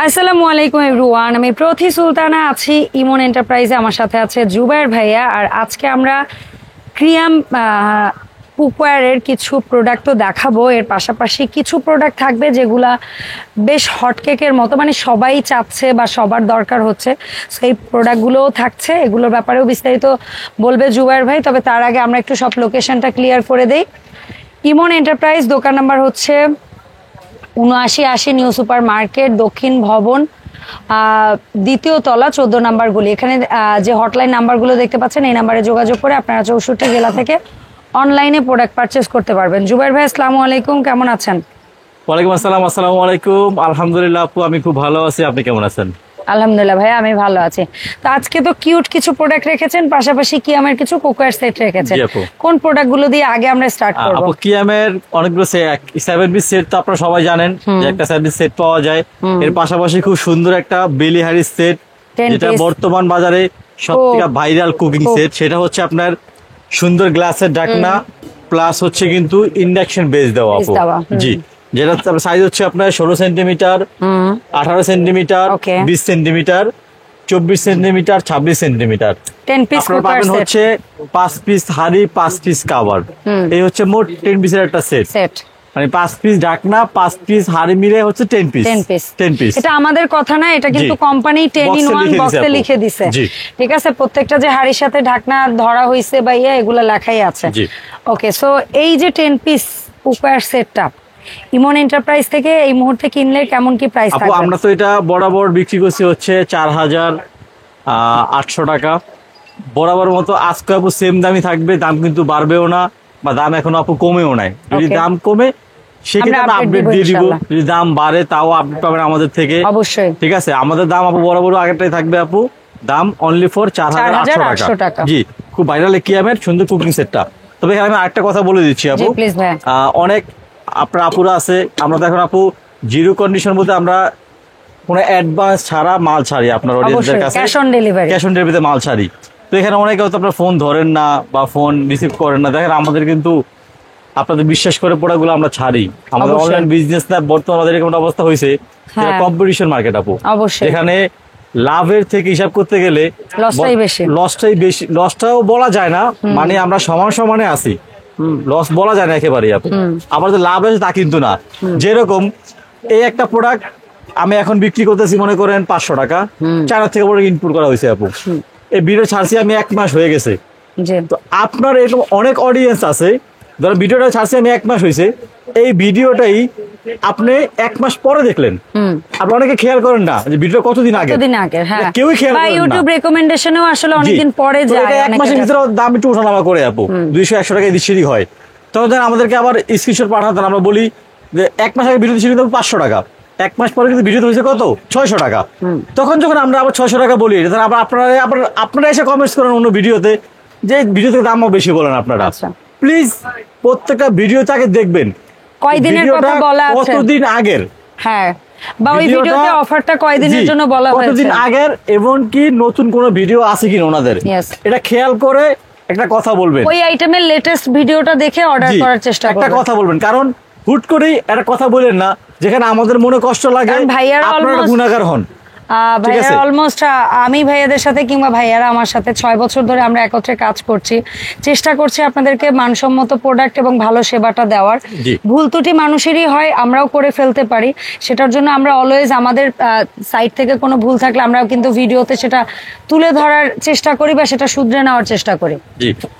আসসালামু আলাইকুম এভরিওয়ান, আমি প্রথি সুলতানা আছি ইমন এন্টারপ্রাইজে। আমার সাথে আছে জুবায়ের ভাইয়া। আর আজকে আমরা ক্রিয়াম কুকওয়্যারের কিছু প্রোডাক্ট তো দেখাবো, এর পাশাপাশি কিছু প্রোডাক্ট থাকবে যেগুলা বেশ হটকেকের মতো, মানে সবাই চাচ্ছে বা সবার দরকার হচ্ছে, সেই প্রোডাক্টগুলোও থাকছে। এগুলোর ব্যাপারেও বিস্তারিত বলবে জুবায়ের ভাই। তবে তার আগে আমরা একটু সব লোকেশনটা ক্লিয়ার করে দেই। ইমন এন্টারপ্রাইজ দোকান নাম্বার হচ্ছে ৭৯৮০ নিউ সুপার মার্কেট, দক্ষিণ ভবন, দ্বিতীয় তলা, 14 নাম্বার গুলি। এখানে যে হটলাইন নাম্বারগুলো দেখতে পাচ্ছেন, এই নাম্বারে যোগাযোগ করে আপনারা ৬৪ জেলা থেকে অনলাইনে প্রোডাক্ট পারচেস করতে পারবেন। জুবায়ের ভাই আসসালামু আলাইকুম, কেমন আছেন? ওয়ালাইকুম আসসালাম। আসসালামু আলাইকুম। আলহামদুলিল্লাহ আপু, আমি খুব ভালো আছি। আপনি কেমন আছেন? আলহামদুলিল্লাহ ভাই, আমি ভালো আছি। তো আজকে তো কিউট কিছু প্রোডাক্ট রেখেছেন, পাশাপাশি কিয়ামের কিছু কুকওয়্যার সেট রেখেছেন। কোন প্রোডাক্টগুলো দিয়ে আগে আমরা স্টার্ট করব? আপু কিয়ামের অনেকগুলো 7 পিস সেট তো আপনারা সবাই জানেন যে একটা 7 পিস সেট পাওয়া যায়। এর পাশাপাশি খুব সুন্দর একটা বেলি হারিস সেট, যেটা বর্তমান বাজারে সবথেকে ভাইরাল কুকিং সেট। সেটা হচ্ছে আপনার সুন্দর গ্লাসের ঢাকনা প্লাস হচ্ছে কিন্তু ইন্ডাকশন বেস দেওয়া আপু। জি, যেটা সাইজ হচ্ছে আপনার 16 centimetre, 18 centimetre, 20 centimetre, 24 centimetre, 26 centimetre. 10 piece পাবেন হচ্ছে 5 পিস হাঁড়ি, 5 পিস কাভার। এই হচ্ছে মোট 10 পিসের একটা সেট। মানে 5 পিস ঢাকনা, 5 পিস হাঁড়ি মিলে হচ্ছে 10 পিস। এটা আমাদের কথা না, এটা কিন্তু কোম্পানি 10 in 1 বক্সে লিখে দিছে। ঠিক আছে, প্রত্যেকটা যে হাঁড়ির সাথে ঢাকনা ধরা হইছে বা এগুলো লেখাই আছে। ওকে, সো এই যে 10 পিস কুকওয়্যার সেটটা ইমন এন্টারপ্রাইজ থেকে এই মুহূর্তে কিনলে কেমন কি প্রাইস থাকবে? আমরা তো এটা বরাবর বিক্রি করছি হচ্ছে ৪,৮০০ টাকা বরাবর মতো। আজকে আপু সেম দামই থাকবে, দাম কিন্তু বাড়বেও না বা দাম এখন আপু কমেও নাই। যদি দাম কমে সেক্ষেত্রে আমরা আপডেট দিয়ে দিব, যদি দাম বাড়ে তাও আপডেট পাবেন আমাদের থেকে অবশ্যই। ঠিক আছে, আমাদের দাম আপু বরাবর আগেরটাই থাকবে আপু, দাম অনলি ফর ৪,৮০০ টাকা। জি, খুব ভাইরাল কিয়ামের সুন্দর কুকিং সেটটা। তবে এখানে আমি আরেকটা কথা বলে দিচ্ছি আপু, অনেক আপনার আপুরা আছে, আমরা তো এখন আপু জিরো কন্ডিশন বলতে আমরা কোনো অ্যাডভান্স ছাড়া মাল ছাড়ি আপনার অডিয়েন্সদের কাছে, ক্যাশ অন ডেলিভারিতে মাল ছাড়ি। তো এখানে অনেকে হয়তো আপনার ফোন ধরেন না বা ফোন রিসিভ করেন না। দেখেন আমাদের কিন্তু আপনাদের বিশ্বাস করে প্রোডাক্টগুলো আমরা ছাড়ি। আমাদের অনলাইন বিজনেস না বর্তমানে আমাদের এরকম অবস্থা হয়েছে, কম্পিটিশন মার্কেট আপু। এখানে লাভের থেকে হিসাব করতে গেলে লসটাই বেশি। লসটাও বলা যায় না, মানে আমরা সমানে আছি, লস বলা যায় না একেবারে আপু। আবার যে লাভ আছে তা কিন্তু না। যেরকম এই একটা প্রোডাক্ট আমি এখন বিক্রি করতেছি মনে করেন 500 টাকা, চায়না থেকে প্রোডাক্ট ইনপুট করা হয়েছে আপু। এই ভিডিও ছাড়ছি আমি 1 মাস হয়ে গেছে। তো আপনার এরকম অনেক অডিয়েন্স আছে, ধরো ভিডিওটা ছাড়ছি আমি 1 মাস হয়েছে, এই ভিডিওটাই আপনি 1 মাস পরে দেখলেন। আপনি অনেকে খেয়াল করেন না যে ভিডিও কতদিন আগে, কেউই খেয়াল করেন না। ইউটিউব রেকমেন্ডেশনেও আসলে অনেকদিন পরে যায়, 1 মাসের ভিতরে দাম একটু ওঠানামা করে আপু, 200-100 টাকা এদিক হয়। তখন আমাদেরকে আবার স্ক্রিনশট পাঠাতেন, আমরা বলি যে 1 মাস আগে ভিডিও ছিল 500 টাকা, 1 মাস পরে কিন্তু ভিডিও হয়েছে কত 600 টাকা। তখন যখন আমরা আবার 600 টাকা বলি, আবার আপনারা এসে কমেন্টস করেন অন্য ভিডিওতে যে ভিডিও থেকে দামও বেশি বলেন আপনারা। প্লিজ প্রত্যেকটা ভিডিওতে আগে দেখবেন কয়দিনের কথা বলা আছে, কতদিন আগের, বা ওই ভিডিওতে অফারটা কয়দিনের জন্য বলা হয়েছে, কতদিন আগের, এবং কি নতুন কোনো ভিডিও আছে কিনা ওনাদের, এটা খেয়াল করে একটা কথা বলবেন। ওই আইটেমের লেটেস্ট ভিডিওটা দেখে অর্ডার করার চেষ্টা করবেন। একটা কথা বলবেন, কারণ হুট করেই একটা কথা বলেন না যেখানে আমাদের মনে কষ্ট লাগে, আপনারা গুনাহগার হন। ভাইয়ারা অলমোস্ট, আমি ভাইয়াদের সাথে কিংবা ভাইয়ারা আমার সাথে 6 বছর ধরে আমরা একত্রে কাজ করছি, চেষ্টা করছি আপনাদেরকে মানসম্মত প্রোডাক্ট এবং ভালো সেবাটা দেওয়ার। ভুল ত্রুটি মানুষেরই হয়, আমরাও করে ফেলতে পারি, সেটার জন্য আমরা অলওয়েজ আমাদের সাইড থেকে কোনো ভুল থাকলে আমরাও কিন্তু ভিডিওতে সেটা তুলে ধরার চেষ্টা করি বা সেটা শুধরে নেওয়ার চেষ্টা করি।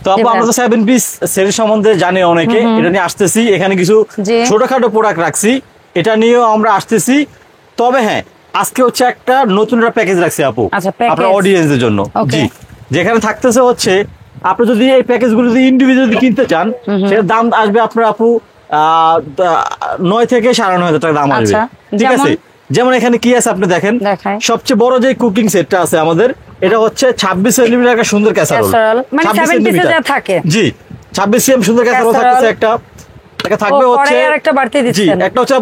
তো আমরা তো 7 পিস সেট সম্বন্ধে জানি অনেকে, এটা নিয়ে আসতেছি। এখানে কিছু ছোটখাটো প্রোডাক্ট রাখছি, এটা নিয়েও আমরা আসতেছি। তবে হ্যাঁ, আজকে হচ্ছে একটা নতুন একটা প্যাকেজ রাখছি আপু আপনার অডিয়েন্সদের জন্য। জি, যেখানে থাকতেছে হচ্ছে আপনি যদি এই প্যাকেজগুলো যদি ইন্ডিভিজুয়ালি কিনতে চান, সেটার দাম আসবে আপনার আপু 9 থেকে 9,500 টাকা দাম আসবে। ঠিক আছে, যেমন এখানে কি আছে আপনি দেখেন, সবচেয়ে বড় যে কুকিং সেটটা আছে আমাদের, এটা হচ্ছে 26 সেন্টিমিটার একটা সুন্দর ক্যাসারোল। জি, 26 cm সুন্দর ক্যাসারোল থাকতেছে একটা। থাকবে হচ্ছে একটা বাড়তি দিচ্ছেন, একটা হচ্ছে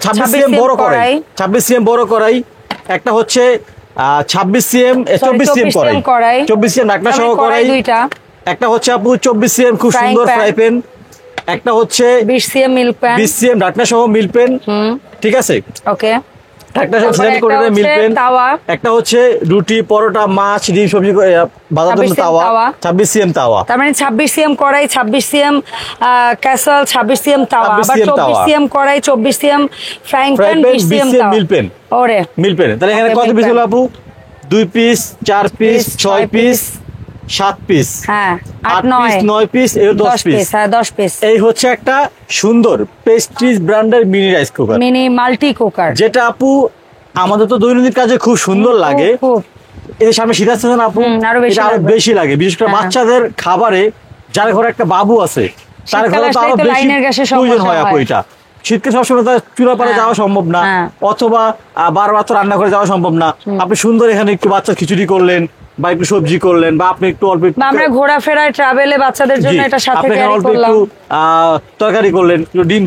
26 cm বড় কড়াই, 26 cm বড় কড়াই, একটা হচ্ছে 26 cm 24 cm কড়াই, 24 cm ঢাকনা সহ কড়াই দুইটা, একটা হচ্ছে আপু 24 cm খুব সুন্দর ফ্রাই প্যান, একটা হচ্ছে 20 cm মিল্ক প্যান, 20 cm ঢাকনা সহ মিল্ক প্যান। ঠিক আছে, ওকে। ঢাকনা সহ তারপরে সিলেন্ট করে একটা মিল হচ্ছে পেন, তাওয়া। একটা হচ্ছে রুটি পরোটা মাছ ডিম সবজি বাজার 26 জন্য তাওয়া, তাওয়া। 26 সিএম তাওয়া। তার মানে 26 সিএম কড়াই, 26 সিএম ক্যাসেল, 26 সিএম তাওয়া, 26 আবার cm 24 তাওয়া। সিএম কড়াই, 24 CM frying fry pan, pan 20 20 CM CM তাওয়া। মিল পেন, ওরে মিল পেন। তাহলে এখানে Okay, কত মিল পিস পেন। হলো আপু? 2 পিস, 4 পিস, 6 পিস, 7 পিস, হ্যাঁ 8 8 পিস, 9 9 পিস, এর 10 পিস। হ্যাঁ 10 পিস এই হচ্ছে একটা সুন্দর প্রেস্টিজ ব্র্যান্ডের mini rice cooker, mini multi cooker. যেটা আপু আমাদের তো দৈনন্দিন কাজে খুব সুন্দর লাগে। খুব এই যে সামনে শীত আসছে না আপু, আরো বেশি এটা আরো লাগবে। বেশি লাগে, বিশেষ করে হ্যাঁ। বাচ্চাদের খাবারে। যার ঘরে একটা বাবু আছে তার শীতকালে ঘরে তো আরো আসলেই তো বেশি লাইনের গ্যাসের প্রয়োজন সমস্যা হয় আপু। হয়। এটা শীতকে সবসময় তার চুলা পারে হ্যাঁ। যাওয়া সম্ভব না, হ্যাঁ। অথবা বারবার তো রান্না করে যাওয়া সম্ভব না। আপনি সুন্দর এখানে একটু বাচ্চা খিচুড়ি করলেন বা একটু সবজি করলেন, বা আপনি একটু অল্প একটু বা আমরা ঘোরাফেরায় ট্রাভেলে বাচ্চাদের জন্য জি, এটা সাথে আপনি এখানে ক্যারি অল্প করলাম। একটু তরকারি করলেন, একটু ডিম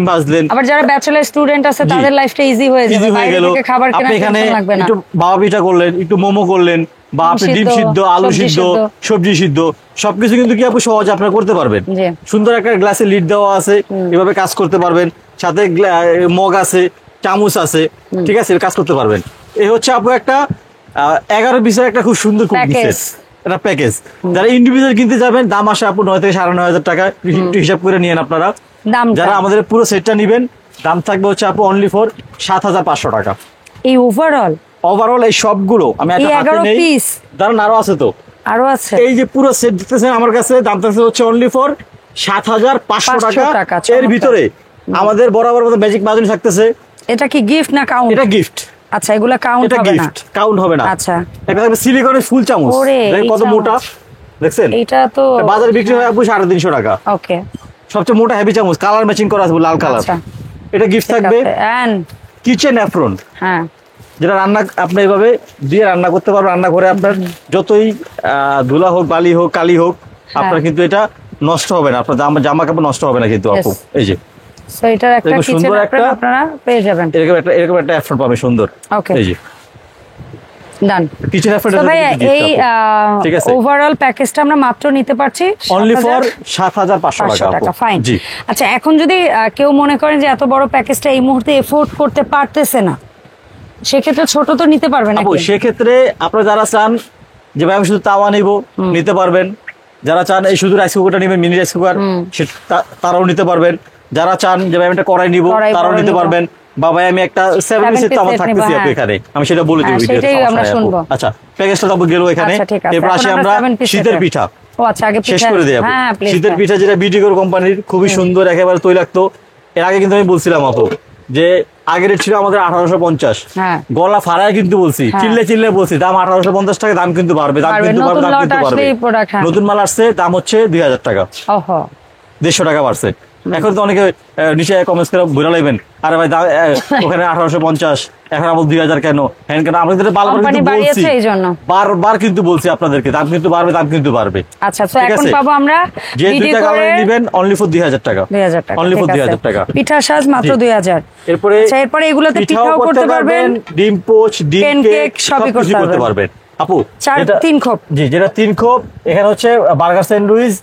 ভাজলেন, আবার যারা ব্যাচেলর স্টুডেন্ট আছে জি। তাদের লাইফটা ইজি হয়ে যাবে, ইজি হয়ে বাইরে গেল। থেকে খাবার আপনি কেনার এখানে টেনশন লাগবে না। একটু বাবা পিঠা করলেন, একটু মোমো করলেন, বা আপনি ডিম সিদ্ধ, আলু সবজি সিদ্ধ, সিদ্ধ। সবজি সিদ্ধ, সবকিছু কিন্তু কি আপু সহজে আপনারা করতে পারবেন। জি। সুন্দর একটা গ্লাসে লিড দেওয়া আছে, এভাবে কাজ করতে পারবেন। সাথে মগ আছে, চামচ আছে, ঠিক আছে, কাজ করতে পারবেন। এই হচ্ছে আপু একটা 11 পিসের একটা খুব সুন্দর কুকিং Package। সেট, একটা প্যাকেজ। যারা ইন্ডিভিজুয়াল কিনতে যাবেন দাম আসে আপু 9 থেকে 9,500 টাকা, একটু হিসাব করে নিয়েন আপনারা। দামটা যারা আমাদের পুরো সেটটা নিবেন দাম থাকবে হচ্ছে আপু অনলি ফর 7,500 টাকা। এই ওভারঅল ওভারঅল এই সবগুলো আমি এই একটা হাতে 11 নেই, পিস দাঁড়ান আরো আছে তো। আরো আছে। এই যে পুরো সেট দিতেছেন আমার কাছে, দাম থাকছে হচ্ছে অনলি ফর 7,500 500 টাকা। টাকা, এর চমৎকার। ভিতরে আমাদের বরাবর মতো ম্যাজিক মাজনি থাকতেছে। এটা কি গিফট না কাউন্ট? এটা গিফট, আচ্ছা এগুলা কাউন্ট এটা হবে না। গিফট, কাউন্ট হবে না। আচ্ছা। এটা থাকবে সিলিকনের ফুল চামচ, ওরে, দেখেন এই কত চামচ। মোটা, দেখছেন? এটা তো বাজারে বিক্রি হয় আপু 350 টাকা। ওকে সবচেয়ে মোটা হেভি চামচ, কালার ম্যাচিং করা আছে লাল কালার। আচ্ছা এটা গিফট থাকবে। এন্ড কিচেন অ্যাপ্রন, হ্যাঁ যেটা রান্না আপনি এইভাবে দিয়ে রান্না করতে পারবেন। রান্না করে আপনার যতই ধুলা হোক, বালি হোক, কালি হোক, আপনার কিন্তু এটা নষ্ট হবে না, আপনার জামা কাপড় নষ্ট হবে না কিন্তু আপু। Yes. এই যে সো এটার একটা এরকম কিচেন সুন্দর অ্যাপ্রন একটা- আপনারা পেয়ে যাবেন। এরকম একটা অ্যাপ্রন পাবে সুন্দর। ওকে এই যে ডান। কিচেন অ্যাপ্রন, তো ভাই এই ঠিক আছে। ওভারঅল প্যাকেজটা আমরা মাত্র নিতে পারছি অনলি ফর 7,500 টাকা। টাকা। ফাইন। জি, আচ্ছা এখন যদি কেউ মনে করেন যে এত বড় প্যাকেজটা এই মুহূর্তে এফোর্ড করতে পারতেছে না, সেক্ষেত্রে ছোট তো নিতে পারবে আপু নাকি? সেক্ষেত্রে আপনারা যারা চান যে ভাই আমি শুধু তাওয়া নিব, নিতে পারবেন। যারা চান এই শুধু রাইস কুকারটা নেবেন, মিনি রাইস কুকার, তারাও নিতে পারবেন। যারা চান যে ভাই আমি একটা কড়াই নিব, কড়াই তারাও বড় নিতে নিবো। পারবেন। বা ভাই আমি একটা 7 পিসের তো আমার piece থাকতেছি নিবো, আপু হ্যাঁ। এখানে, আমি সেটা বলে দিব হ্যাঁ, ভিডিওতে, সেটাই সমস্যা আমরা নাই আপু। শুনবো। আচ্ছা প্যাকেজটা তো গেল এখানে। আচ্ছা, ঠিক আছে। এরপর এখন আসি আমরা আমরা 7 piece শীতের এর। পিঠা। ও আচ্ছা আগে শেষ পিঠা- করে দিই আপু। হ্যাঁ প্লিজ। শীতের পিঠা যেটা বিডিগোর কোম্পানির, খুবই সুন্দর, একেবারে তৈলাক্ত। এর আগে কিন্তু আমি বলছিলাম আপু যে আগের রেট ছিল আমাদের 1850। হ্যাঁ। গলা ফাড়ায় কিন্তু বলছি, হ্যাঁ। চিল্লে বলছি দাম 1850 টাকা, দাম কিন্তু বাড়বে, দাম বাড়বে, কিন্তু বাড়বে, নতুন দাম lot কিন্তু বাড়বে। আসলেই product, হ্যাঁ। নতুন মাল আসছে, দাম হচ্ছে 2,000 টাকা, ওহো 150 টাকা বাড়ছে। এখন তো অনেকে নিচে কমেন্টস করে বুঝা লাইবেন, আরে ভাই ওখানে 1850, এখন আবার 2,000 কেন, হ্যাঁ কেন? আমরা কিন্তু বারবার কোম্পানি কিন্তু বলছি, বাড়িয়েছে এই জন্য। বারবার কিন্তু বলছি আপনাদেরকে দাম কিন্তু বাড়বে, দাম কিন্তু বাড়বে। আচ্ছা তো ঠিক এখন আছে? পাবো আমরা যে বিডি দুইটা করে কালার নেবেন অনলি ফর 2,000 টাকা, 2000 টাকা। অনলি ফর ঠিক আছে। 2,000 টাকা। পিঠা সাজ মাত্র জি। 2000। এরপরে আচ্ছা, এরপরে এগুলোতে পিঠাও করতে পারবেন, ডিম পোচ, ডিম কেন কেক, কেক সবই সবকিছু করতে করতে পারবেন আপু। 3 খোপ। জি, যেটা 3 খোপ, এখানে হচ্ছে বার্গার স্যান্ডউইচ,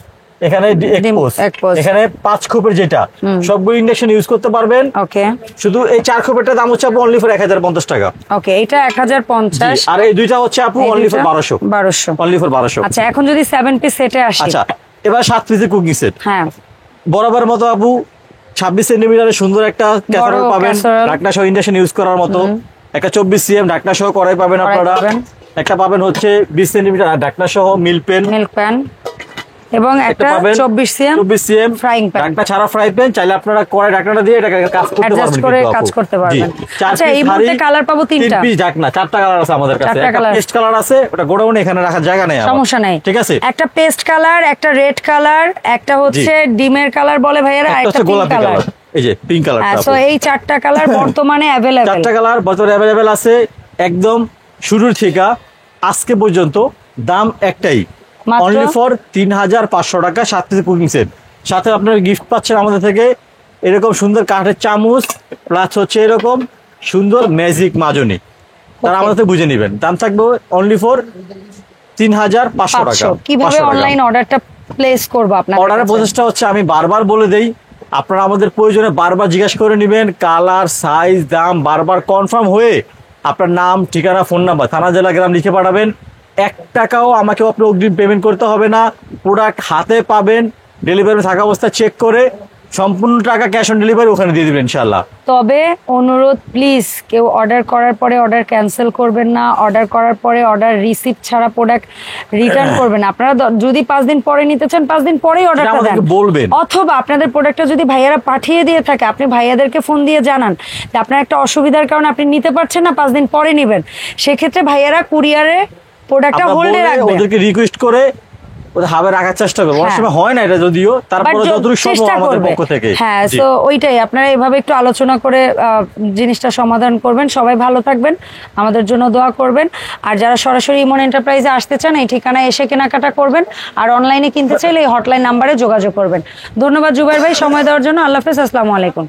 এখানে এক ডিম, পোচ, এক পোচ। এখানে 5 খোপের যেটা, সবগুলো ইন্ডাকশন ইউজ করতে পারবেন। ওকে শুধু এই 4 খোপেরটা দাম হচ্ছে আপু অনলি ফর 1,050 টাকা। ওকে এটা 1050। আর এই দুইটা হচ্ছে আপু এই অনলি ফর দুইটা 1200, 1200। Only for 1200। আচ্ছা এখন যদি 7 পিস সেটে আসি। আচ্ছা এবার 7 পিসের কুকিং সেট, হ্যাঁ বরাবর মতো আপু 26 সেন্টিমিটারের সুন্দর একটা ক্যাসারোল পাবেন, ক্যাসারোল। ঢাকনা সহ ইন্ডাকশন ইউজ করার মতো। একটা 24 সিএম ঢাকনা সহ কড়াই পাবেন কড়াই আপনারা। পাবেন। একটা পাবেন হচ্ছে 20 সেন্টিমিটার ঢাকনা সহ মিল পেন, মিল্ক প্যান এবং একটা পাবেন 24 সিএম 24 সিএম frying pan। ঢাকনা ছাড়া ফ্রাই প্যান। চাইলে আপনারা কড়াই ঢাকনাটা দিয়ে এটাকে কাজ করতে Adjust পারবেন, করে কিন্তু আপু। কাজ করতে পারবেন। জি, 4 আচ্ছা, পিস এই মুহূর্তে হাঁড়ি, কালার পাবো 3টা। 3 পিস ঢাকনা, 4টা কালার আছে আমাদের কাছে। 4টা একটা কালার। পেস্ট কালার আছে, ওটা গোডাউনে এখানে রাখার জায়গা নেই আমার। সমস্যা নাই, ঠিক আছে। একটা পেস্ট কালার, একটা রেড কালার, একটা হচ্ছে ডিমের কালার বলে ভাইয়ারা, একটা একটা হচ্ছে পিঙ্ক গোলাপি কালার। কালার, এই যে পিঙ্ক কালারটা হ্যাঁ আপু। সো এই 4টা কালার বর্তমানে अवेलेबल। 4টা কালার বছর অ্যাভেলেবেল আছে একদম শুরুর থেকে আজকে পর্যন্ত। দাম একটাই, মাত্র? অনলি ফর 3,500 টাকা, 7 পিস কুকিং সেট। সাথে আপনারা গিফট পাচ্ছেন আমাদের থেকে এরকম সুন্দর কাঠের চামচ, প্লাস হচ্ছে এরকম সুন্দর ম্যাজিক মাজনি। তারা Okay. আমাদের থেকে বুঝে নেবেন। দাম থাকবে অনলি ফর 3,500 টাকা। কিভাবে 500 টাকা। অনলাইন অর্ডারটা প্লেস করব আপনার অর্ডারের প্রসেসটা হচ্ছে আমি বারবার বলে দেই, আপনারা আমাদের প্রয়োজনে বারবার জিজ্ঞাসা করে নেবেন, কালার সাইজ দাম বারবার কনফার্ম হয়ে আপনার নাম ঠিকানা ফোন নাম্বার থানা জেলা গ্রাম লিখে পাঠাবেন। 1 টাকাও আমাকে আপনি অগ্রিম পেমেন্ট করতে হবে না। প্রোডাক্ট হাতে পাবেন, ডেলিভারি থাকা অবস্থা চেক করে সম্পূর্ণ টাকা ক্যাশ অন ডেলিভারি ওখানে দিয়ে দেবেন ইনশাল্লাহ। তবে অনুরোধ, প্লিজ কেউ অর্ডার করার পরে অর্ডার ক্যান্সেল করবেন না, অর্ডার করার পরে অর্ডার রিসিপ্ট ছাড়া প্রোডাক্ট রিটার্ন করবেন না। আপনারা যদি 5 দিন পরে নিতে চান 5 দিন পরেই অর্ডারটা দেন, বলবেন। অথবা আপনাদের প্রোডাক্টটা যদি ভাইয়ারা পাঠিয়ে দিয়ে থাকে আপনি ভাইয়াদেরকে ফোন দিয়ে জানান যে আপনার একটা অসুবিধার কারণে আপনি নিতে পারছেন না, 5 দিন পরে নেবেন। সেক্ষেত্রে ভাইয়ারা কুরিয়ারে প্রোডাক্টটা হোল্ডে রাখবেন, ওদেরকে রিকোয়েস্ট করে ওদের হাবে রাখার চেষ্টা করবো। অনেক সময় হয় না এটা, যদিও তারপরে যতটুকু সম্ভব আমাদের পক্ষ থেকে। হ্যাঁ, তো ওইটাই আপনারা এভাবে একটু আলোচনা করে জিনিসটা সমাধান করবেন। সবাই ভালো থাকবেন, আমাদের জন্য দোয়া করবেন। আর যারা সরাসরি ইমন এন্টারপ্রাইজে আসতে চান এই ঠিকানায় এসে কেনাকাটা করবেন, আর অনলাইনে কিনতে চাইলে এই হটলাইন নাম্বারে যোগাযোগ করবেন। ধন্যবাদ জুবাইর ভাই সময় দেওয়ার জন্য। আল্লাহ হাফেজ, আসসালামু আলাইকুম।